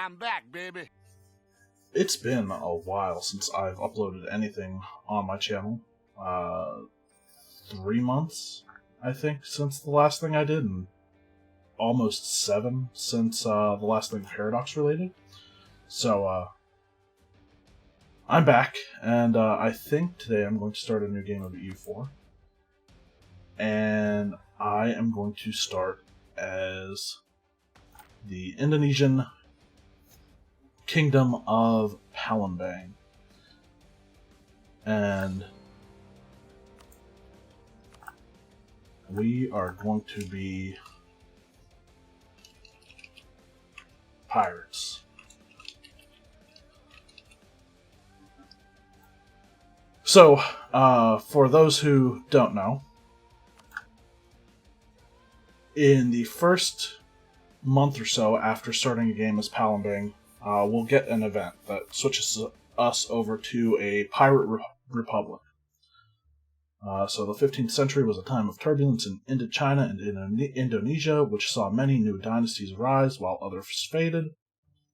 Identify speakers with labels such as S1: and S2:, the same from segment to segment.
S1: I'm back, baby.
S2: It's been a while since I've uploaded anything on my channel. 3 months, I think, since the last thing I did, and almost 7 since the last thing Paradox related. So, I'm back, and I think today I'm going to start a new game of EU4. And I am going to start as the Indonesian Kingdom of Palembang. And we are going to be pirates. So, for those who don't know, in the first month or so after starting a game as Palembang, we'll get an event that switches us over to a pirate republic. So the 15th century was a time of turbulence in Indochina and in Indonesia, which saw many new dynasties rise while others faded.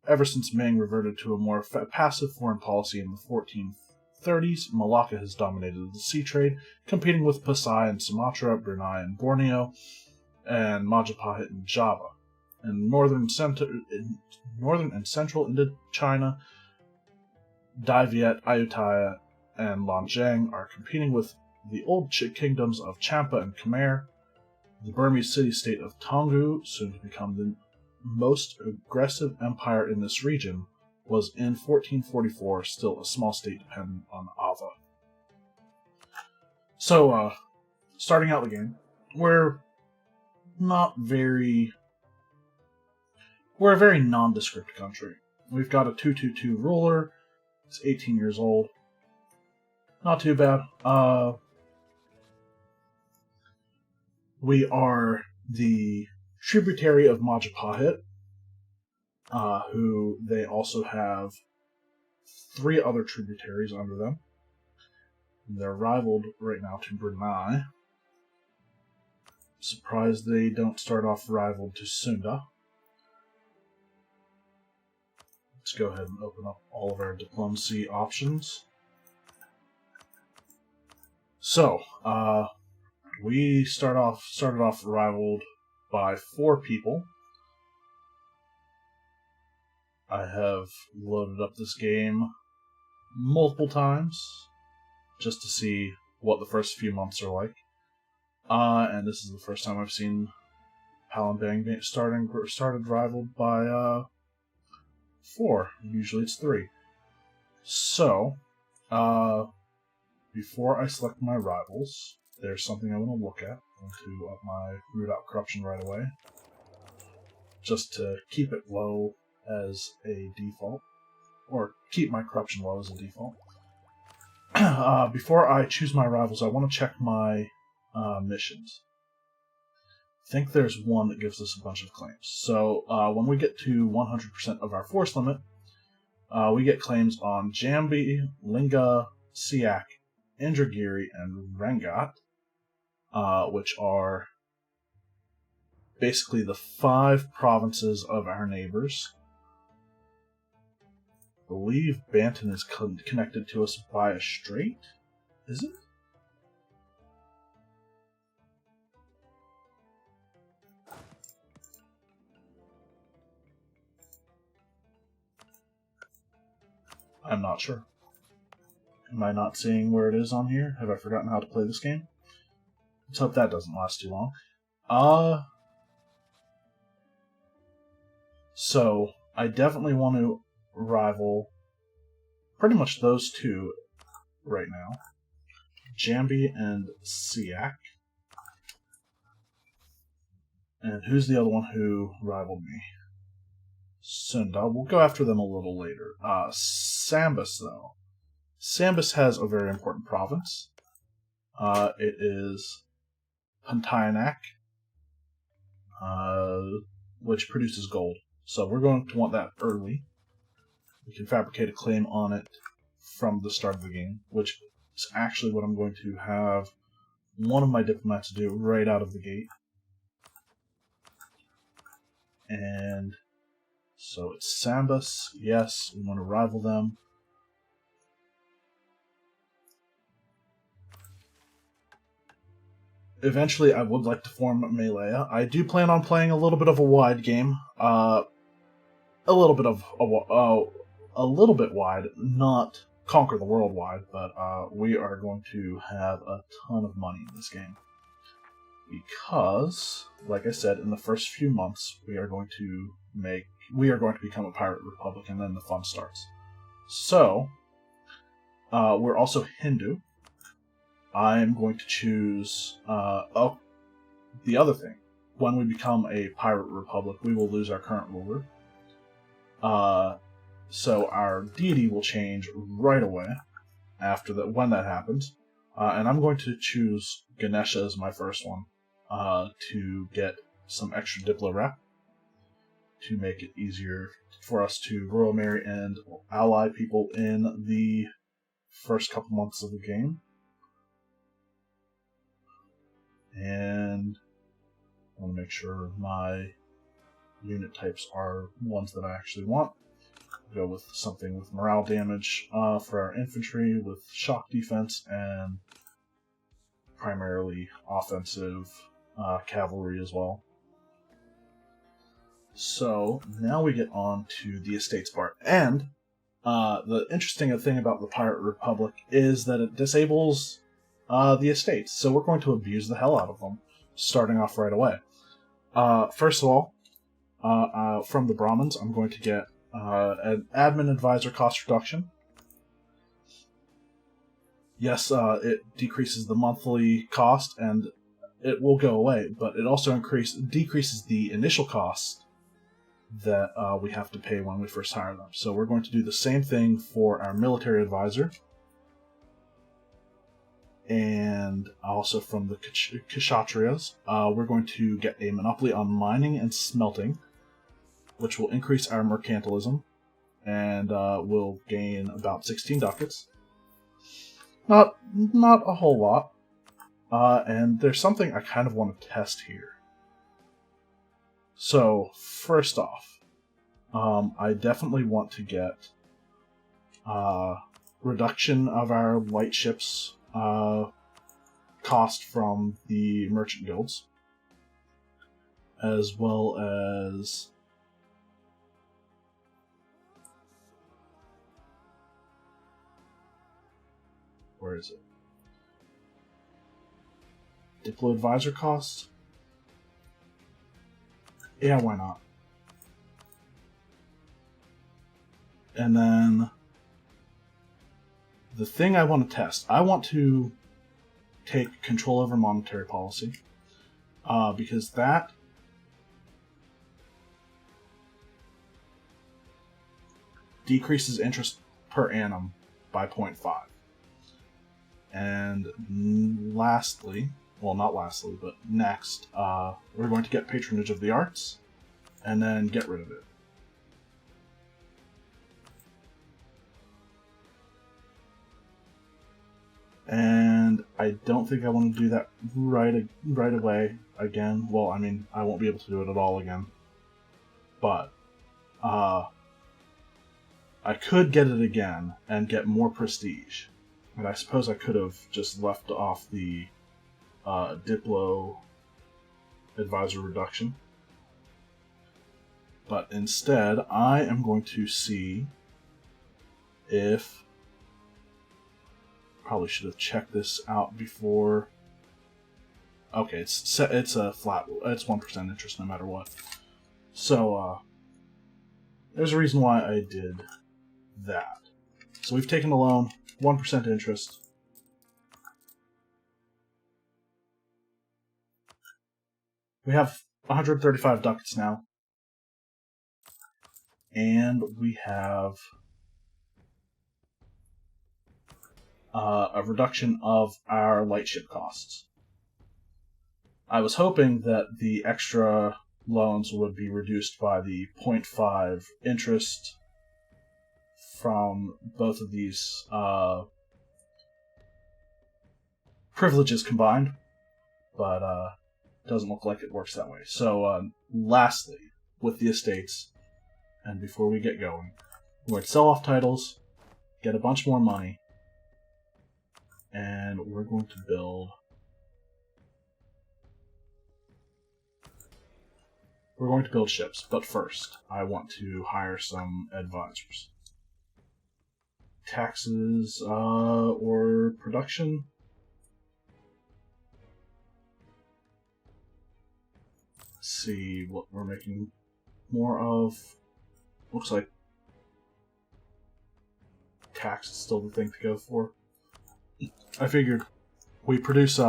S2: Ever since Ming reverted to a more passive foreign policy in the 1430s, Malacca has dominated the sea trade, competing with Pasai and Sumatra, Brunei and Borneo, and Majapahit and Java. In northern and central Indochina, Dai Viet, Ayutthaya, and Lanjang are competing with the old kingdoms of Champa and Khmer. The Burmese city-state of Taungoo, soon to become the most aggressive empire in this region, was in 1444 still a small state dependent on Ava. So, starting out the game, we're a very nondescript country. We've got a 222 ruler. It's 18 years old. Not too bad. We are the tributary of Majapahit, who they also have 3 other tributaries under them. They're rivaled right now to Brunei. Surprised they don't start off rivaled to Sunda. Let's go ahead and open up all of our diplomacy options. So, we started off rivaled by 4 people. I have loaded up this game multiple times just to see what the first few months are like. And this is the first time I've seen Palembang started rivaled by 4. Usually it's 3. So, before I select my rivals, there's something I want to look at. I'm going to up my root out corruption right away, just to keep it low as a default, or keep my corruption low as a default. Before I choose my rivals, I want to check my missions. I think there's one that gives us a bunch of claims. So when we get to 100% of our force limit, we get claims on Jambi, Lingga, Siak, Indragiri, and Rangat, which are basically the 5 provinces of our neighbors. I believe Banten is connected to us by a strait. Is it? I'm not sure. Am I not seeing where it is on here? Have I forgotten how to play this game? Let's hope that doesn't last too long. So, I definitely want to rival pretty much those 2 right now. Jambi and Siak. And who's the other one who rivaled me? Sunda. We'll go after them a little later. Sambas, though. Sambas has a very important province. It is Pontianak, which produces gold. So we're going to want that early. We can fabricate a claim on it from the start of the game, which is actually what I'm going to have one of my diplomats do right out of the gate. And So it's Sambus. Yes, we want to rival them. Eventually, I would like to form Malaya. I do plan on playing a little bit of a wide game. A little bit wide, not conquer the world wide, but we are going to have a ton of money in this game. Because, like I said, in the first few months, we are going to become a pirate republic, and then the fun starts. So, we're also Hindu. I'm going to choose... the other thing. When we become a pirate republic, we will lose our current ruler. So our deity will change right away when that happens. And I'm going to choose Ganesha as my first one to get some extra Diplo rep to make it easier for us to royal marry and ally people in the first couple months of the game. And I want to make sure my unit types are ones that I actually want. Go with something with morale damage for our infantry, with shock defense, and primarily offensive cavalry as well. So now we get on to the estates part. And the interesting thing about the Pirate Republic is that it disables the estates. So we're going to abuse the hell out of them, starting off right away. First of all, from the Brahmins, I'm going to get an admin advisor cost reduction. Yes, it decreases the monthly cost, and it will go away, but it also decreases the initial cost that we have to pay when we first hire them. So we're going to do the same thing for our military advisor, and also from the Kshatriyas, we're going to get a monopoly on mining and smelting, which will increase our mercantilism, and we'll gain about 16 ducats. Not a whole lot. And there's something I kind of want to test here. So, first off, I definitely want to get reduction of our light ships cost from the merchant guilds, as well as where is it? Diplo advisor cost? Yeah, why not? And then the thing I want to test, I want to take control over monetary policy, because that decreases interest per annum by 0.5. And lastly, well, not lastly, but next, we're going to get patronage of the arts, and then get rid of it. And I don't think I want to do that right away again. Well, I mean, I won't be able to do it at all again. But I could get it again and get more prestige. And I suppose I could have just left off the Diplo advisor reduction. But instead, I am going to see if... Probably should have checked this out before. Okay, it's a flat. It's 1% interest no matter what. So there's a reason why I did that. So we've taken a loan, 1% interest. We have 135 ducats now, and we have a reduction of our lightship costs. I was hoping that the extra loans would be reduced by the 0.5 interest from both of these privileges combined, but doesn't look like it works that way. So lastly, with the estates, and before we get going, we're going to sell off titles, get a bunch more money, and we're going to build... We're going to build ships, but first, I want to hire some advisors. Taxes, or production? Let's see what we're making more of. Looks like tax is still the thing to go for. I figured we produce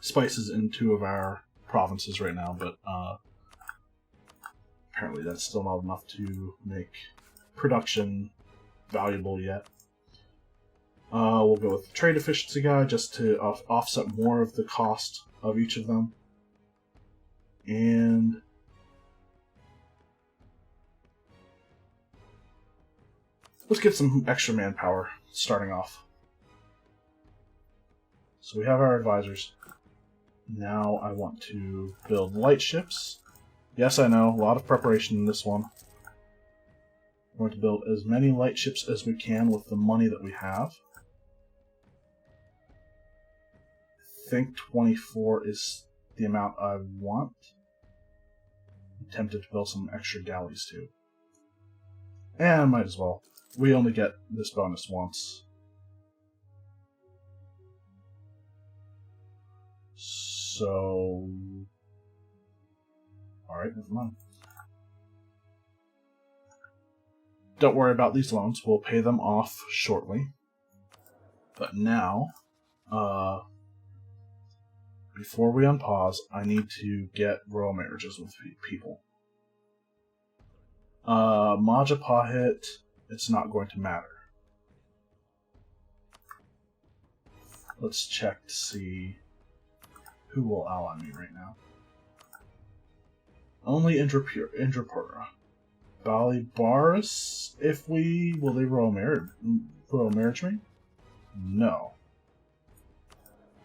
S2: spices in 2 of our provinces right now, but apparently that's still not enough to make production valuable yet. We'll go with the trade efficiency guy just to offset more of the cost of each of them. And let's get some extra manpower starting off. So we have our advisors. Now I want to build light ships. Yes, I know, a lot of preparation in this one. We're going to build as many light ships as we can with the money that we have. I think 24 is the amount I want. I'm tempted to build some extra galleys too. And I might as well. We only get this bonus once. So... Alright, never mind. Don't worry about these loans. We'll pay them off shortly. But now, before we unpause, I need to get royal marriages with people. Majapahit, it's not going to matter. Let's check to see who will ally me right now. Only Indrapura. Balibaris, if we... Will they royal marriage me? No.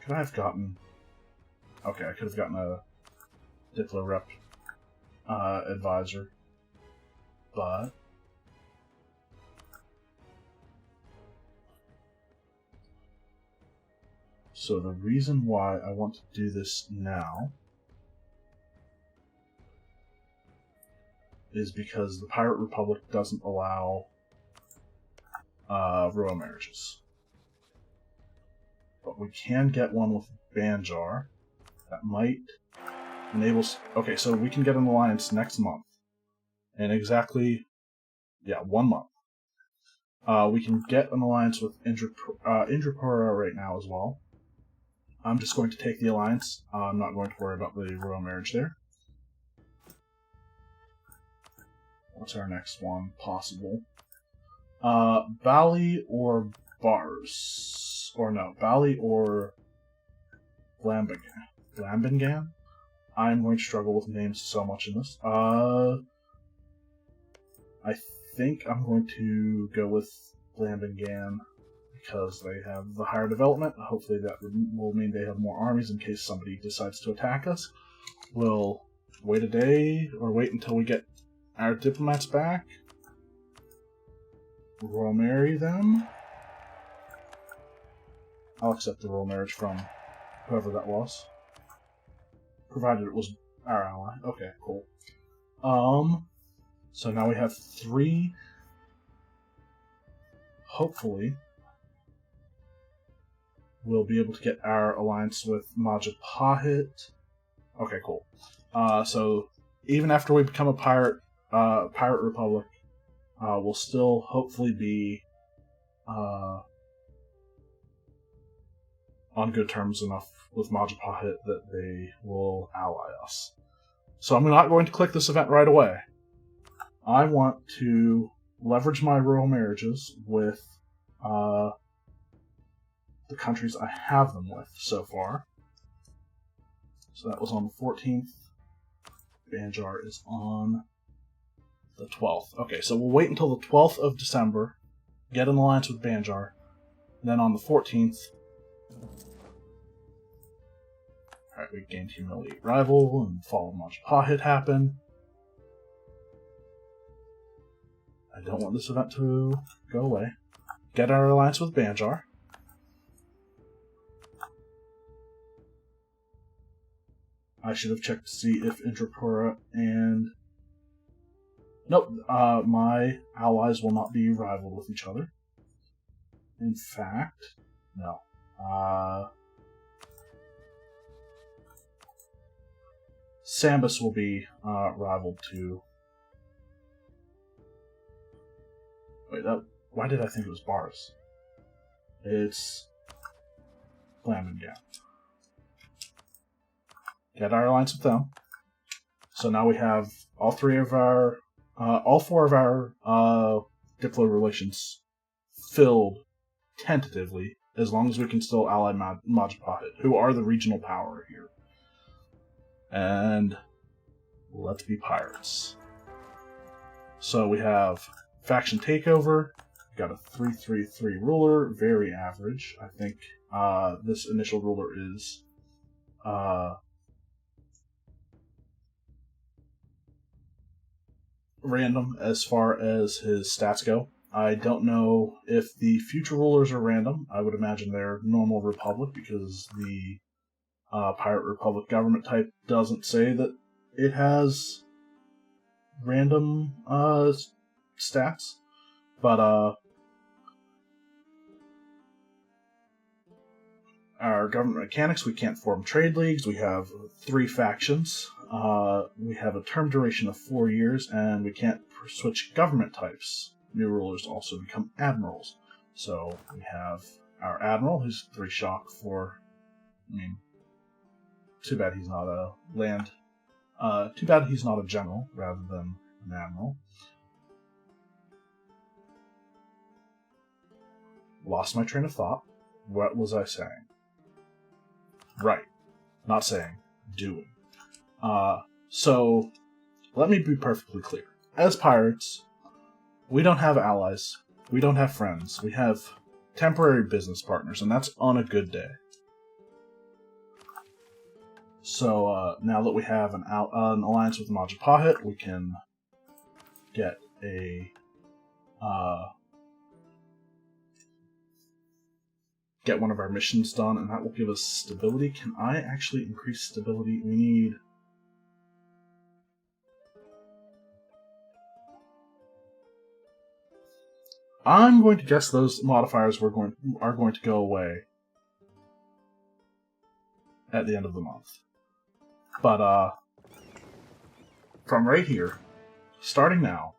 S2: Could I have gotten... Okay, I could have gotten a Diplo rep advisor. But... So the reason why I want to do this now is because the Pirate Republic doesn't allow royal marriages. But we can get one with Banjar. That might enable... Okay, so we can get an alliance next month. In exactly... Yeah, 1 month. We can get an alliance with Indrapura right now as well. I'm just going to take the alliance. I'm not going to worry about the royal marriage there. What's our next one possible? Bali or Bars? Or no, Bali or Blambangan? I'm going to struggle with names so much in this. I think I'm going to go with Blambangan because they have the higher development. Hopefully that will mean they have more armies in case somebody decides to attack us. We'll wait a day or wait until we get our diplomats back. Royal marry them. I'll accept the royal marriage from whoever that was. Provided it was our ally. Okay, cool. So now we have 3. Hopefully, we'll be able to get our alliance with Majapahit. Okay, cool. So even after we become a pirate republic, we'll still hopefully be on good terms enough with Majapahit that they will ally us. So I'm not going to click this event right away. I want to leverage my royal marriages with the countries I have them with so far. So that was on the 14th. Banjar is on the 12th. Okay, so we'll wait until the 12th of December, get an alliance with Banjar, then on the 14th, alright, we gained humiliate rival, and fall of Majapahit happened. I don't want this event to go away. Get our alliance with Banjar. I should have checked to see if Intrapura and... Nope, my allies will not be rivaled with each other. In fact, no. Sambus will be rivaled to... Wait, why did I think it was Bars? It's... Palembang. Get our alliance with them. So now we have all four of our Diplo relations filled tentatively, as long as we can still ally Majapahit, who are the regional power here. And let's be pirates. So we have faction takeover. We got a 3-3-3 ruler, very average. I think this initial ruler is random as far as his stats go. I don't know if the future rulers are random. I would imagine they're normal republic because the Pirate Republic government type doesn't say that it has random stats. But our government mechanics, we can't form trade leagues. We have 3 factions. We have a term duration of 4 years, and we can't switch government types. New rulers also become admirals. So we have our admiral, who's 3 shock for... too bad he's not a land... too bad he's not a general, rather than an admiral. Lost my train of thought. What was I saying? Right. Not saying. Doing. So, let me be perfectly clear. As pirates, we don't have allies. We don't have friends. We have temporary business partners, and that's on a good day. So, now that we have an alliance with Majapahit, we can get a... get one of our missions done, and that will give us stability. Can I actually increase stability? We need... I'm going to guess those modifiers are going to go away at the end of the month. But, from right here, starting now,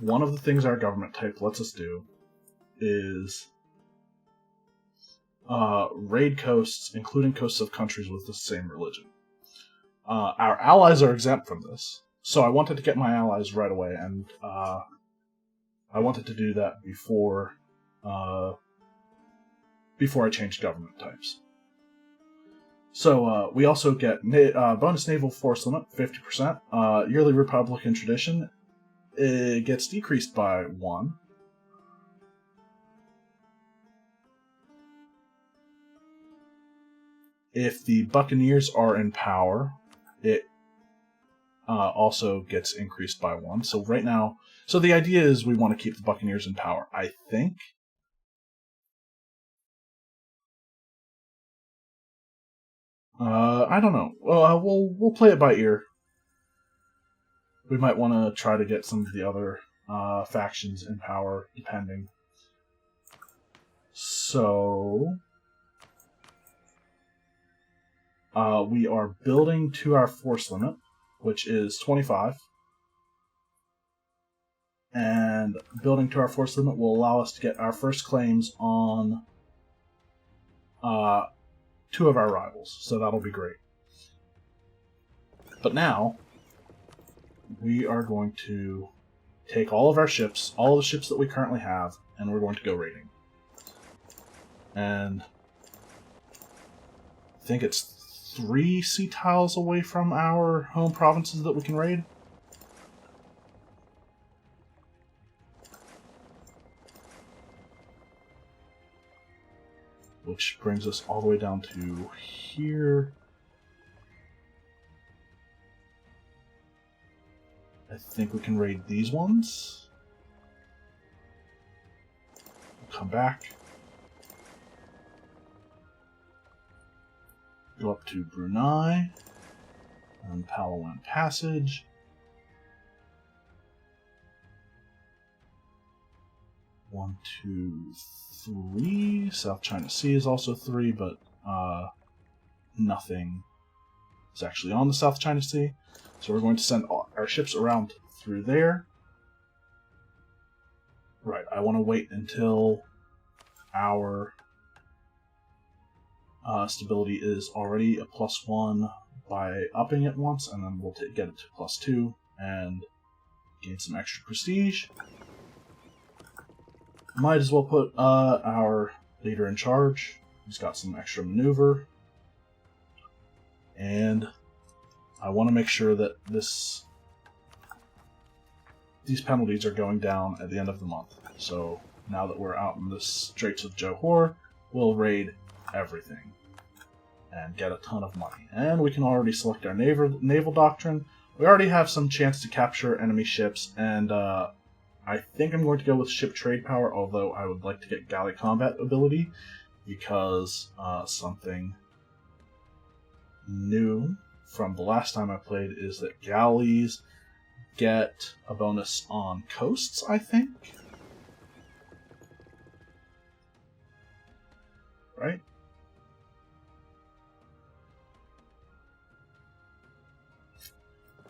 S2: one of the things our government type lets us do is raid coasts, including coasts of countries with the same religion. Our allies are exempt from this, so I wanted to get my allies right away, and I wanted to do that before I changed government types. So we also get bonus naval force limit, 50%. Yearly Republican tradition, it gets decreased by 1. If the Buccaneers are in power, it also gets increased by 1. So right now, so the idea is we want to keep the Buccaneers in power, I think. I don't know. Well, we'll play it by ear. We might want to try to get some of the other factions in power, depending. So... we are building to our force limit, which is 25. And building to our force limit will allow us to get our first claims on 2 of our rivals, so that'll be great. But now, we are going to take all of our ships, all the ships that we currently have, and we're going to go raiding. And I think it's 3 sea tiles away from our home provinces that we can raid. Which brings us all the way down to here. I think we can raid these ones. We'll come back. Go up to Brunei. And Palembang Passage. One, two, three. South China Sea is also 3, but nothing is actually on the South China Sea. So we're going to send our ships around through there. Right, I want to wait until our stability is already a +1 by upping it once, and then we'll get it to +2 and gain some extra prestige. Might as well put our leader in charge. He's got some extra maneuver. And I want to make sure that these penalties are going down at the end of the month. So now that we're out in the Straits of Johor, we'll raid everything and get a ton of money. And we can already select our naval doctrine. We already have some chance to capture enemy ships, and I think I'm going to go with ship trade power, although I would like to get galley combat ability, because something new from the last time I played is that galleys get a bonus on coasts, I think? Right?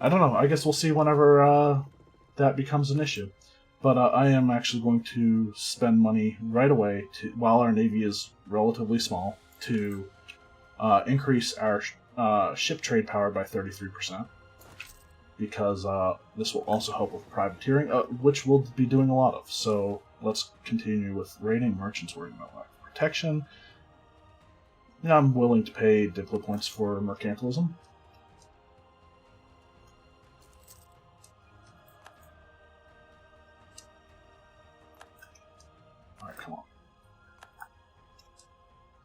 S2: I don't know. I guess we'll see whenever that becomes an issue. But I am actually going to spend money right away, while our navy is relatively small, to increase our ship trade power by 33%. Because this will also help with privateering, which we'll be doing a lot of. So let's continue with raiding. Merchants worried about lack of protection. Yeah, I'm willing to pay diplo points for mercantilism. Alright, come on.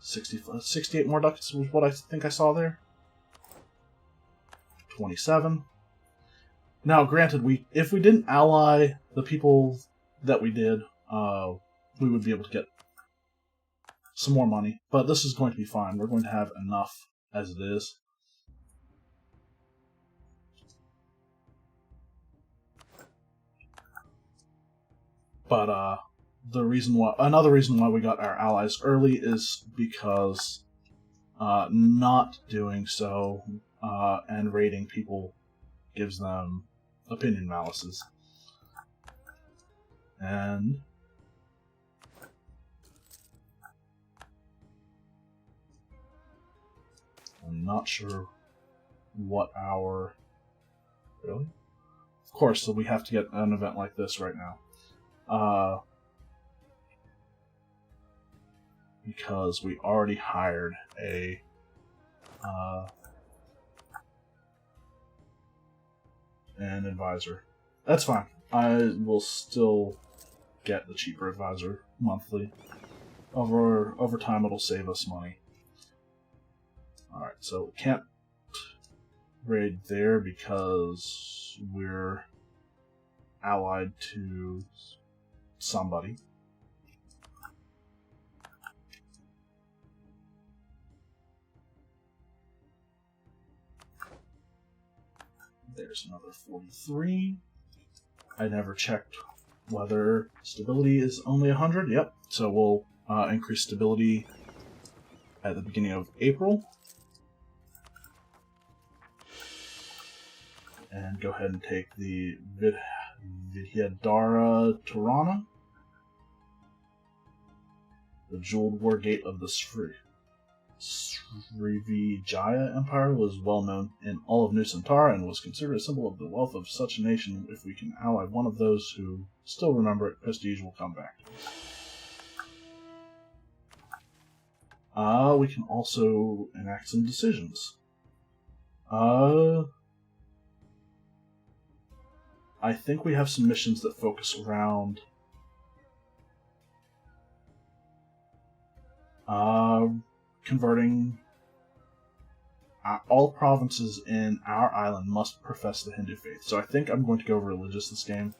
S2: 68 more ducats was what I think I saw there. 27. Now, granted, if we didn't ally the people that we did, we would be able to get some more money. But this is going to be fine. We're going to have enough as it is. But another reason why we got our allies early is because not doing so and raiding people gives them opinion malices. And I'm not sure what our... Really? Of course, so we have to get an event like this right now. Because we already hired an advisor. That's fine. I will still get the cheaper advisor monthly. Over time, it'll save us money. Alright, so we can't raid there because we're allied to somebody. There's another 43. I never checked whether stability is only 100. Yep. So we'll increase stability at the beginning of April. And go ahead and take the Vidyadhara Tirana, the jeweled war gate of the Srivijaya Empire, was well known in all of Nusantara and was considered a symbol of the wealth of such a nation. If we can ally one of those who still remember it, prestige will come back. We can also enact some decisions. I think we have some missions that focus around converting all provinces in our island must profess the Hindu faith. So I think I'm going to go religious this game.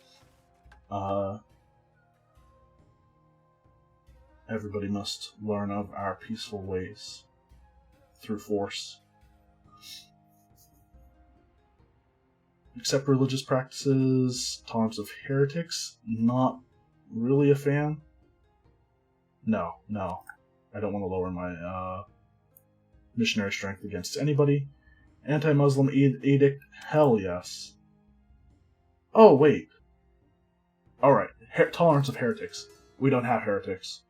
S2: Everybody must learn of our peaceful ways through force. Accept religious practices, tolerance of heretics, not really a fan. No. I don't want to lower my missionary strength against anybody. Anti-Muslim edict, hell yes. Oh, wait. Alright, tolerance of heretics. We don't have heretics.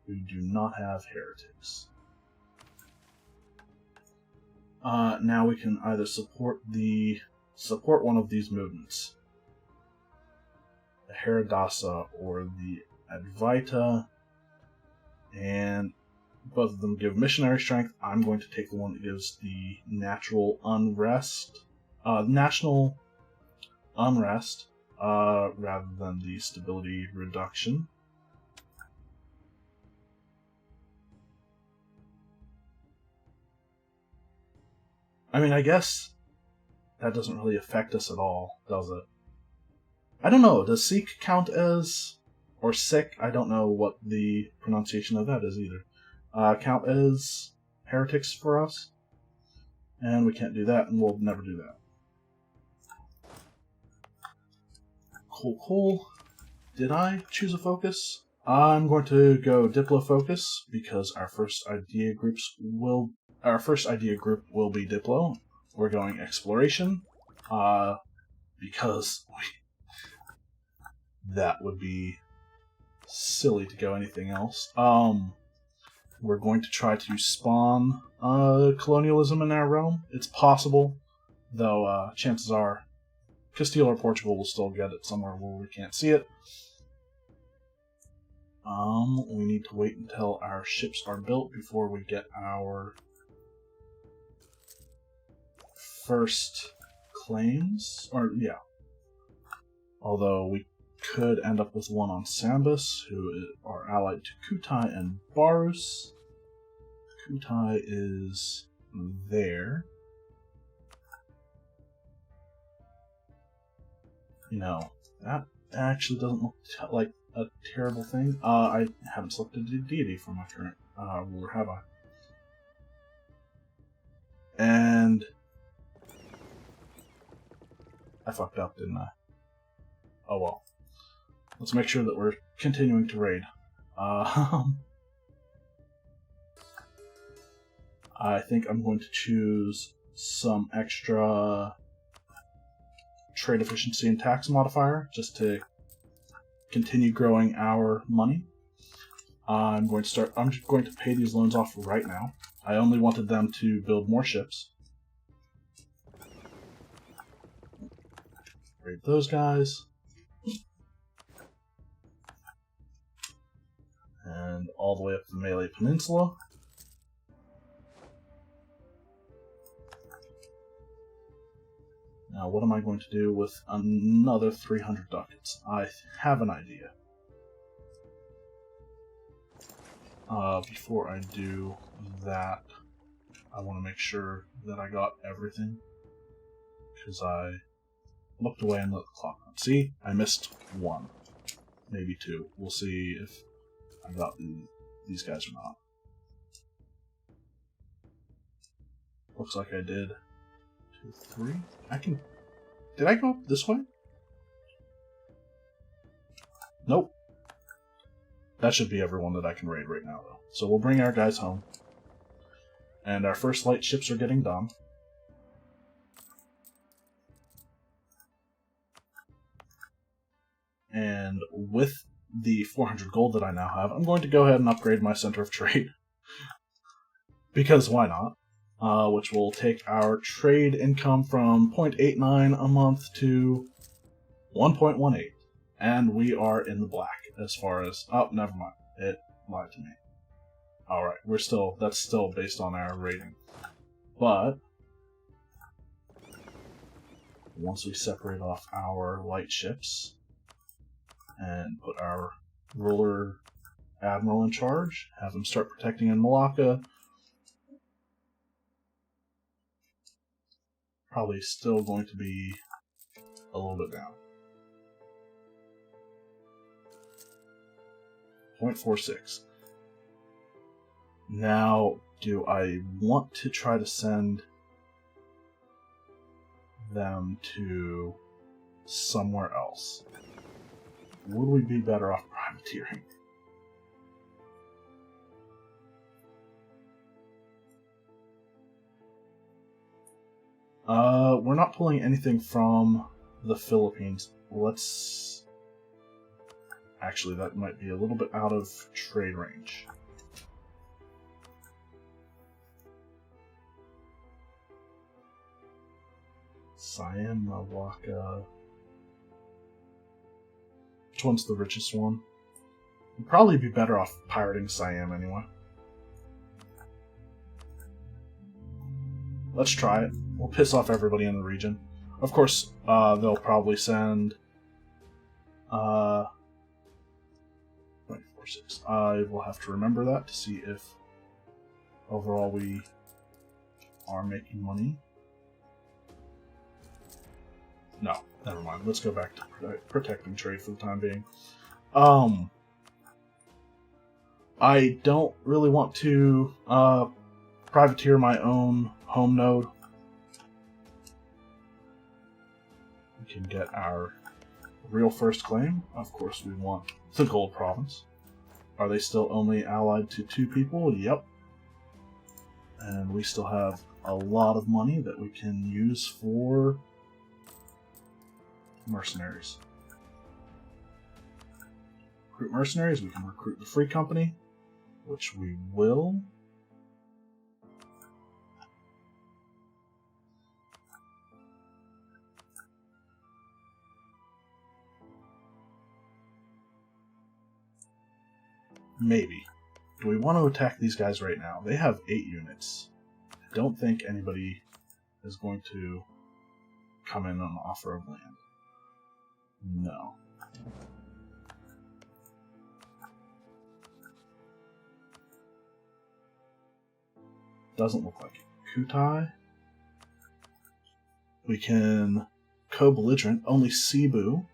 S2: We do not have heretics. Now we can either support one of these movements. The Haridasa or the Advaita. And both of them give missionary strength. I'm going to take the one that gives the national unrest, rather than the stability reduction. I mean, I guess that doesn't really affect us at all, does it? I don't know. Does Sikh count as, or Sikh? I don't know what the pronunciation of that is either. Count as heretics for us? And we can't do that, and we'll never do that. Cool. Did I choose a focus? I'm going to go Diplo focus because our first idea group will be Diplo. We're going exploration because that would be silly to go anything else. We're going to try to spawn colonialism in our realm. It's possible, though chances are Castile or Portugal will still get it somewhere where we can't see it. We need to wait until our ships are built before we get our first claims. Although we could end up with one on Sambus, who are allied to Kutai and Barus. Kutai is there. That actually doesn't look like a terrible thing. I haven't selected a deity for my current ruler, have I? And I fucked up, didn't I? Oh well. Let's make sure that we're continuing to raid. I think I'm going to choose some extra trade efficiency and tax modifier just to continue growing our money. I'm going to pay these loans off right now. I only wanted them to build more ships. Raid those guys. And all the way up the Malay Peninsula. Now, what am I going to do with another 300 ducats? I have an idea. Before I do that, I want to make sure that I got everything. Because I looked away and let the clock run. See? I missed one. Maybe two. We'll see if I got these guys or not. Looks like I did. 2, 3. Did I go up this way? Nope. That should be everyone that I can raid right now, though. So we'll bring our guys home. And our first light ships are getting done. And with the 400 gold that I now have, I'm going to go ahead and upgrade my center of trade. Because why not? Which will take our trade income from 0.89 a month to 1.18. And we are in the black as far as... Oh, never mind. It lied to me. Alright, that's still based on our rating. But once we separate off our light ships and put our ruler admiral in charge, have him start protecting in Malacca, probably still going to be a little bit down. 0.46. Now, do I want to try to send them to somewhere else? Would we be better off privateering? We're not pulling anything from the Philippines. Let's... Actually, that might be a little bit out of trade range. Siam, Malacca... Which one's the richest one? We'd probably be better off pirating Siam anyway. Let's try it. We'll piss off everybody in the region. Of course, they'll probably send... 0.46. I will have to remember that to see if overall we are making money. No, never mind. Let's go back to protecting trade for the time being. I don't really want to privateer my own home node. We can get our real first claim. Of course, we want the gold province. Are they still only allied to 2 people? Yep. And we still have a lot of money that we can use for mercenaries. Recruit mercenaries. We can recruit the Free Company, which we will. Maybe. Do we want to attack these guys right now? They have 8 units. I don't think anybody is going to come in on offer of land. No. Doesn't look like it. Kutai. We can co-belligerent. Only Cebu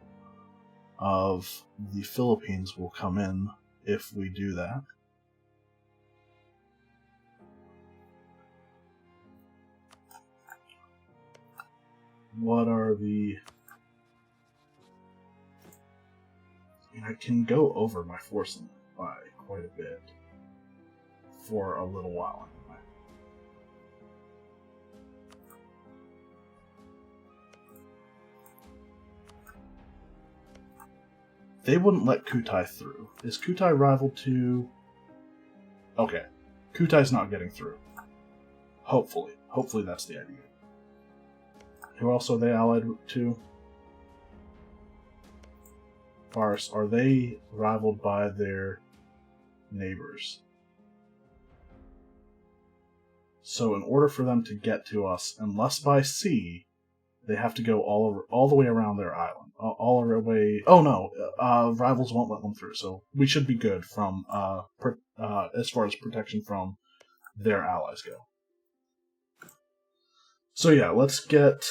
S2: of the Philippines will come in if we do that. What are the... I can go over my force limit by quite a bit for a little while anyway. They wouldn't let Kutai through. Is Kutai rival to... Okay. Kutai's not getting through. Hopefully. Hopefully that's the idea. Who else are they allied to? Fars. Are they rivaled by their neighbors? So in order for them to get to us, unless by sea, they have to go all the way around their island. All the way... Oh no! Rivals won't let them through, so we should be good from as far as protection from their allies go. So yeah, let's get...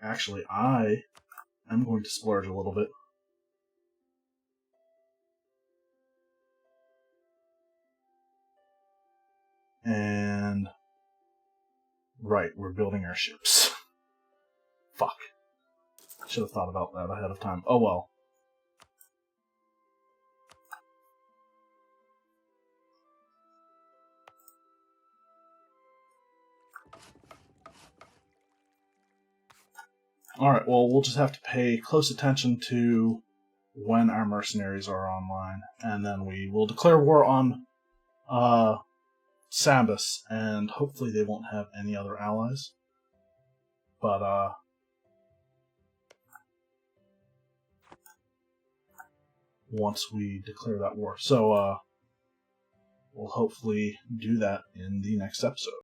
S2: Actually, I am going to splurge a little bit. And... Right, we're building our ships. Fuck. Should have thought about that ahead of time. Oh well. Alright, well, we'll just have to pay close attention to when our mercenaries are online, and then we will declare war on Sambas, and hopefully they won't have any other allies. But, once we declare that war. So, we'll hopefully do that in the next episode.